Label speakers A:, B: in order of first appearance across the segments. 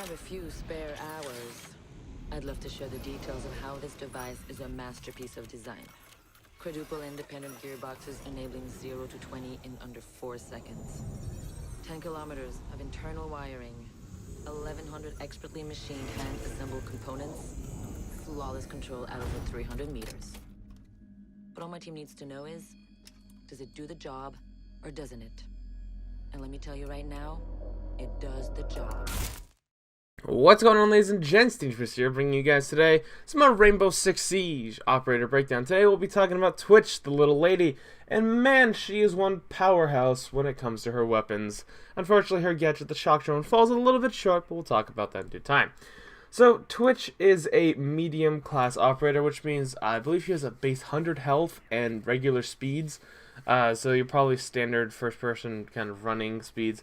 A: have a few spare hours, I'd love to share the details of how this device is a masterpiece of design. Quadruple independent gearboxes enabling 0 to 20 in under 4 seconds. 10 kilometers of internal wiring. 1,100 expertly machined hand-assembled components. Flawless control at over 300 meters. What all my team needs to know is, does it do the job or doesn't it? And let me tell you right now, it does the job.
B: What's going on, ladies and gents? Dangerous here, bringing you guys today some more Rainbow Six Siege operator breakdown. Today we'll be talking about Twitch, the little lady, and man, she is one powerhouse when it comes to her weapons. Unfortunately, her gadget, the shock drone, falls a little bit short, but we'll talk about that in due time. So, Twitch is a medium class operator, which means I believe she has a base 100 health and regular speeds. So you're probably standard first person kind of running speeds.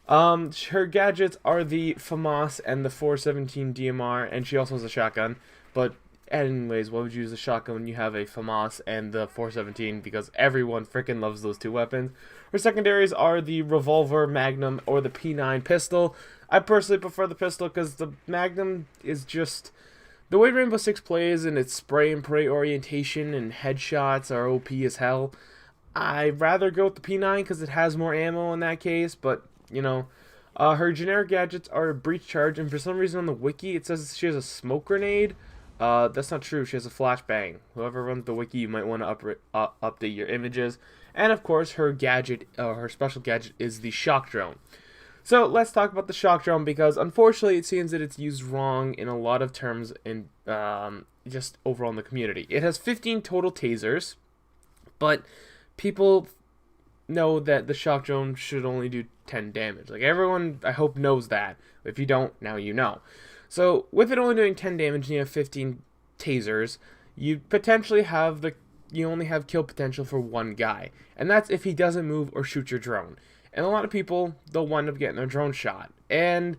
B: Her gadgets are the FAMAS and the 417 DMR, and she also has a shotgun. But anyways, why would you use a shotgun when you have a FAMAS and the 417? Because everyone freaking loves those two weapons. Her secondaries are the revolver, Magnum, or the P9 pistol. I personally prefer the pistol because the Magnum is just... the way Rainbow Six plays and its spray and pray orientation and headshots are OP as hell. I'd rather go with the P9 because it has more ammo in that case, but... you know, her generic gadgets are a breach charge, and for some reason on the wiki it says she has a smoke grenade. That's not true. She has a flashbang. Whoever runs the wiki, you might want to update your images. And of course, her gadget, her special gadget, is the shock drone. So let's talk about the shock drone because unfortunately it seems that it's used wrong in a lot of terms in just overall in the community. It has 15 total tasers, but people know that the shock drone should only do 10 damage. Like, everyone, I hope, knows that. If you don't, now you know. So, with it only doing 10 damage and you have 15 tasers, you potentially have you only have kill potential for one guy. And that's if he doesn't move or shoot your drone. And a lot of people, they'll wind up getting their drone shot. And,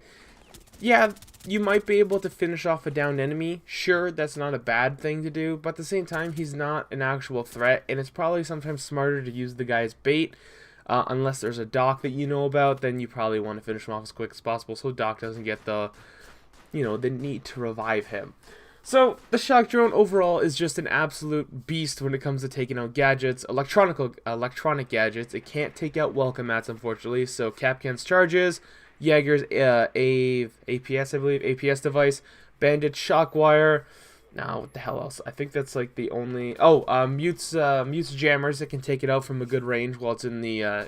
B: yeah, you might be able to finish off a downed enemy. Sure, that's not a bad thing to do, but at the same time, he's not an actual threat, and it's probably sometimes smarter to use the guy's bait. Unless there's a Doc that you know about, then you probably want to finish him off as quick as possible so Doc doesn't get the need to revive him. So, the shock drone overall is just an absolute beast when it comes to taking out gadgets, electronic gadgets. It can't take out welcome mats, unfortunately, so Capcan's charges, Jaeger's APS, I believe, APS device, Bandit shock wire. Now, what the hell else? I think that's like the only... Mute's jammers that can take it out from a good range while it's in the...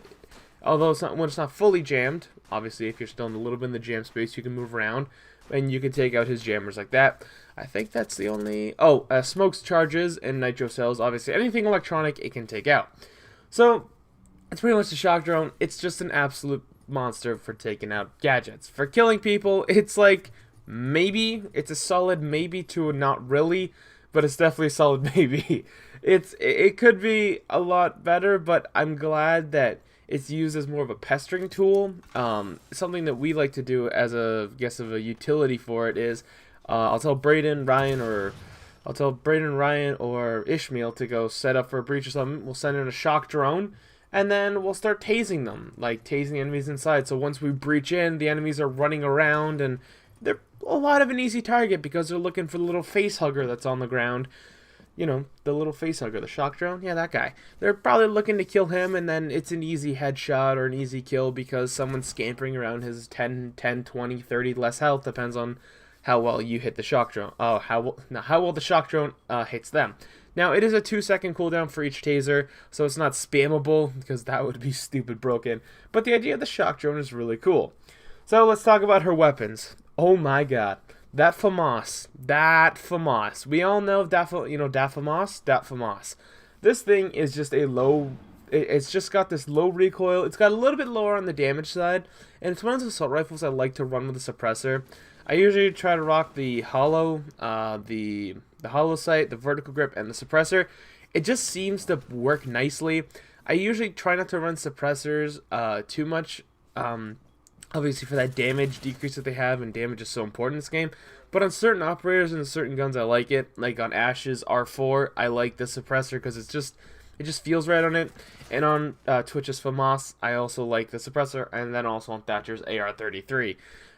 B: although when it's not fully jammed, obviously if you're still in a little bit in the jam space, you can move around, and you can take out his jammers like that. I think that's the only... Smoke's charges and nitro cells, obviously. Anything electronic, it can take out. So, it's pretty much the shock drone. It's just an absolute monster for taking out gadgets. For killing people, it's like... maybe. It's a solid maybe to a not really, but it's definitely a solid maybe. It could be a lot better, but I'm glad that it's used as more of a pestering tool. Something that we like to do as a utility for it is I'll tell Braden, Ryan, or Ishmael to go set up for a breach or something. We'll send in a shock drone, and then we'll start tasing them, like tasing enemies inside. So once we breach in, the enemies are running around, and they're a lot of an easy target because they're looking for the little face hugger that's on the ground. You know, the little face hugger, the shock drone, yeah, that guy. They're probably looking to kill him, and then it's an easy headshot or an easy kill because someone's scampering around his 10, 20, 30 less health, depends on how well you hit the shock drone. How well the shock drone hits them. Now, it is a 2-second cooldown for each taser, so it's not spammable because that would be stupid broken. But the idea of the shock drone is really cool. So let's talk about her weapons. Oh my god. That FAMAS. We all know that FAMAS. This thing is just a low... it's just got this low recoil. It's got a little bit lower on the damage side. And it's one of those assault rifles I like to run with a suppressor. I usually try to rock the hollow, the hollow sight, the vertical grip, and the suppressor. It just seems to work nicely. I usually try not to run suppressors too much. Obviously for that damage decrease that they have, and damage is so important in this game. But on certain operators and certain guns, I like it. Like on Ash's R4, I like the suppressor because it just feels right on it. And on Twitch's FAMAS, I also like the suppressor, and then also on Thatcher's AR-33.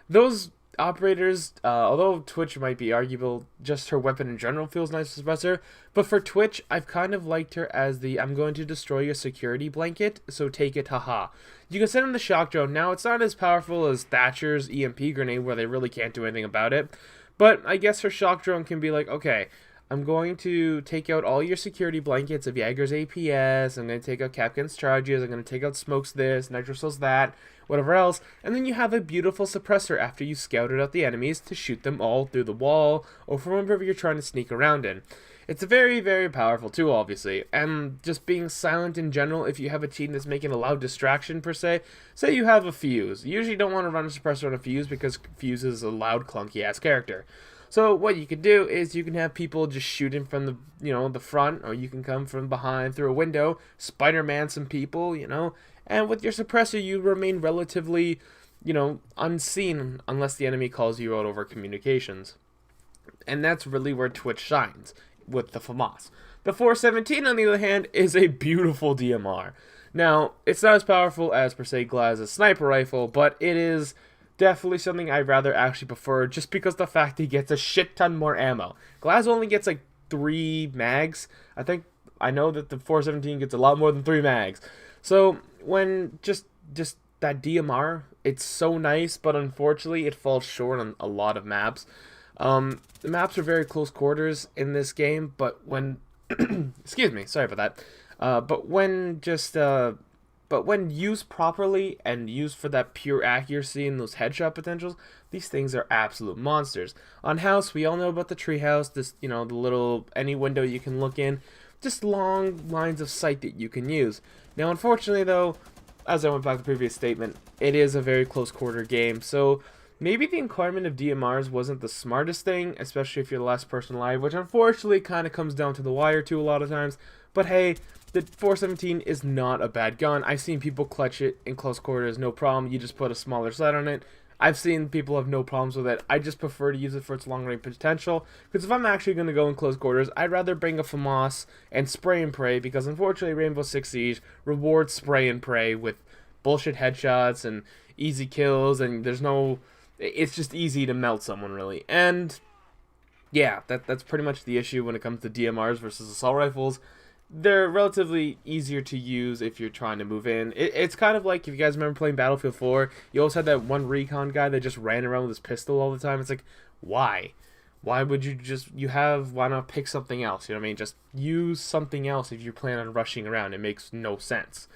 B: Those operators, although Twitch might be arguable, just her weapon in general feels nice to suppressor. But for Twitch, I've kind of liked her as the I'm going to destroy your security blanket, so take it, haha. You can send him the shock drone. Now, it's not as powerful as Thatcher's EMP grenade, where they really can't do anything about it. But I guess her shock drone can be like, okay, I'm going to take out all your security blankets of Jaeger's APS, I'm going to take out Capcan's charges, I'm going to take out Smokes this, Nitrocells that, whatever else, and then you have a beautiful suppressor after you scouted out the enemies to shoot them all through the wall, or from wherever you're trying to sneak around in. It's a very, very powerful tool, obviously, and just being silent in general, if you have a team that's making a loud distraction, per se, say you have a Fuse. You usually don't want to run a suppressor on a Fuse because Fuse is a loud, clunky-ass character. So what you could do is you can have people just shooting from the, the front, or you can come from behind through a window, Spider-Man some people, and with your suppressor you remain relatively, unseen unless the enemy calls you out over communications. And that's really where Twitch shines with the FAMAS. The 417, on the other hand, is a beautiful DMR. Now, it's not as powerful as, per se, Glaz's sniper rifle, but it is definitely something I'd rather actually prefer, just because the fact he gets a shit ton more ammo. Glaz only gets like 3 mags. I know that the 417 gets a lot more than 3 mags. So when just that DMR, it's so nice, but unfortunately it falls short on a lot of maps. The maps are very close quarters in this game, but when excuse me, sorry about that. But when used properly and used for that pure accuracy and those headshot potentials, these things are absolute monsters. On House, we all know about the treehouse, this, the little, any window you can look in, just long lines of sight that you can use. Now, unfortunately, though, as I went back to the previous statement, it is a very close quarter game, so maybe the requirement of DMRs wasn't the smartest thing, especially if you're the last person alive, which unfortunately kind of comes down to the wire too a lot of times. But hey, the 417 is not a bad gun. I've seen people clutch it in close quarters, no problem. You just put a smaller sight on it. I've seen people have no problems with it. I just prefer to use it for its long-range potential, because if I'm actually going to go in close quarters, I'd rather bring a FAMAS and spray and pray, because unfortunately Rainbow Six Siege rewards spray and pray with bullshit headshots and easy kills, and it's just easy to melt someone, really. And yeah, that's pretty much the issue when it comes to DMRs versus assault rifles. They're relatively easier to use if you're trying to move in. It's kind of like, if you guys remember playing Battlefield 4, you always had that one recon guy that just ran around with his pistol all the time. It's like, why? Why would why not pick something else? You know what I mean? Just use something else if you plan on rushing around. It makes no sense.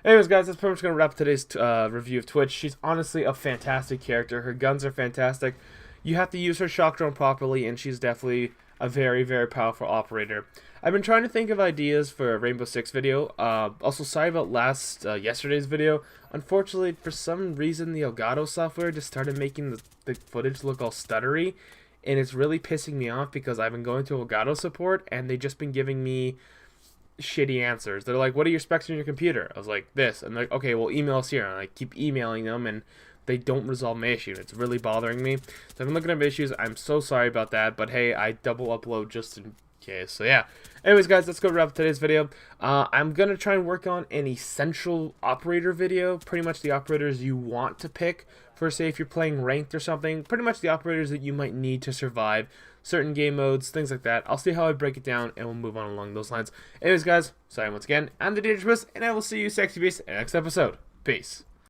B: Anyways, guys, that's pretty much going to wrap today's review of Twitch. She's honestly a fantastic character. Her guns are fantastic. You have to use her shock drone properly, and she's definitely a very, very powerful operator. I've been trying to think of ideas for a Rainbow Six video. Also, sorry about yesterday's video. Unfortunately, for some reason, the Elgato software just started making the footage look all stuttery, and it's really pissing me off because I've been going to Elgato support, and they've just been giving me shitty answers. They're like, what are your specs on your computer? I was like, this. And they're like, okay, well, email us here. And I keep emailing them, and they don't resolve my issue. It's really bothering me. So I've been looking at issues. I'm so sorry about that, but hey, I double upload just in case. So yeah. Anyways, guys, let's go wrap up today's video. I'm going to try and work on an essential operator video. Pretty much the operators you want to pick for, say, if you're playing ranked or something. Pretty much the operators that you might need to survive certain game modes, things like that. I'll see how I break it down, and we'll move on along those lines. Anyways, guys, sorry once again. I'm the Dangerous, and I will see you, Sexy Beast, in the next episode. Peace.